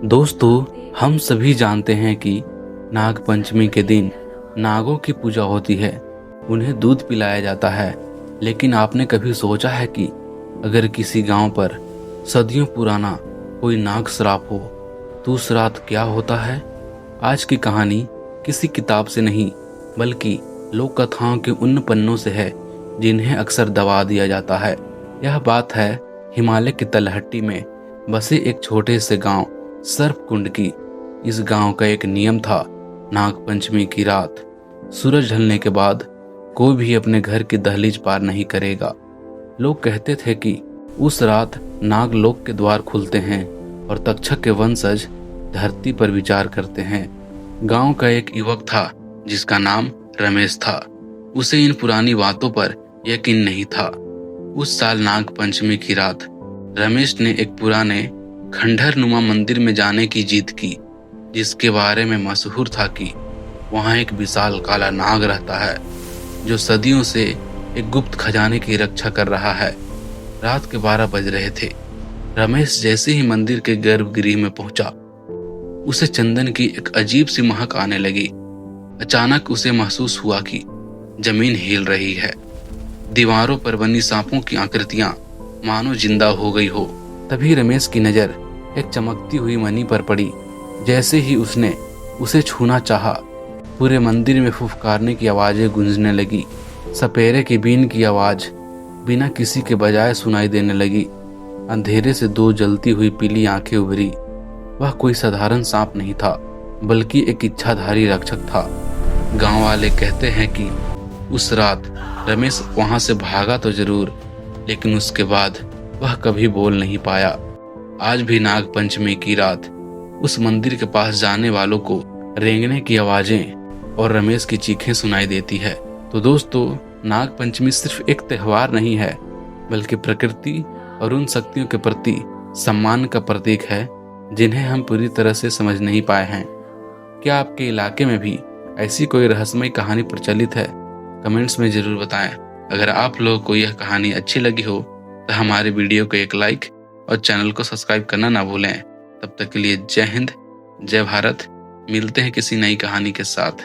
दोस्तों, हम सभी जानते हैं कि नाग पंचमी के दिन नागों की पूजा होती है, उन्हें दूध पिलाया जाता है। लेकिन आपने कभी सोचा है कि अगर किसी गांव पर सदियों पुराना कोई नाग श्राप हो तो उस रात क्या होता है? आज की कहानी किसी किताब से नहीं बल्कि लोक कथाओं के उन पन्नों से है जिन्हें अक्सर दबा दिया जाता है। यह बात है हिमालय की तलहटी में बसे एक छोटे से गांव सर्पकुंड की। इस गांव का एक नियम था, नाग पंचमी की रात सूरज ढलने के बाद कोई भी अपने घर की दहलीज पार नहीं करेगा। लोग कहते थे कि उस रात नाग लोक के द्वार खुलते हैं और तक्षक के वंशज धरती पर विचार करते हैं। गांव का एक युवक था जिसका नाम रमेश था। उसे इन पुरानी बातों पर यकीन नहीं था। उस साल नाग पंचमी की रात रमेश ने एक पुराने खंडहर नुमा मंदिर में जाने की जिद की, जिसके बारे में मशहूर था कि वहां एक विशाल काला नाग रहता है जो सदियों से एक गुप्त खजाने की रक्षा कर रहा है। रात के 12 बज रहे थे। रमेश जैसे ही मंदिर के गर्भगृह में पहुंचा, उसे चंदन की एक अजीब सी महक आने लगी। अचानक उसे महसूस हुआ कि जमीन हिल रही है। दीवारों पर बनी सांपों की आकृतियां मानो जिंदा हो गई हो। तभी रमेश की नजर एक चमकती हुई मणि पर पड़ी। जैसे ही उसने उसे छूना चाहा, पूरे मंदिर में फुफकारने की आवाजें गूंजने लगी। सपेरे की बीन की आवाज बिना किसी के बजाय सुनाई देने लगी। अंधेरे से 2 जलती हुई पीली आंखें उभरी। वह कोई साधारण सांप नहीं था बल्कि एक इच्छाधारी रक्षक था। गांव वाले कहते हैं कि उस रात रमेश वहां से भागा तो जरूर, लेकिन उसके बाद वह कभी बोल नहीं पाया। आज भी नाग पंचमी की रात उस मंदिर के पास जाने वालों को रेंगने की आवाजें और रमेश की चीखें सुनाई देती है। तो दोस्तों, नाग पंचमी सिर्फ एक त्योहार नहीं है बल्कि प्रकृति और उन शक्तियों के प्रति सम्मान का प्रतीक है जिन्हें हम पूरी तरह से समझ नहीं पाए हैं। क्या आपके इलाके में भी ऐसी कोई रहस्यमय कहानी प्रचलित है? कमेंट्स में जरूर बताएं। अगर आप लोगों को यह कहानी अच्छी लगी हो तो हमारे वीडियो को एक लाइक और चैनल को सब्सक्राइब करना ना भूलें। तब तक के लिए जय हिंद, जय भारत। मिलते हैं किसी नई कहानी के साथ।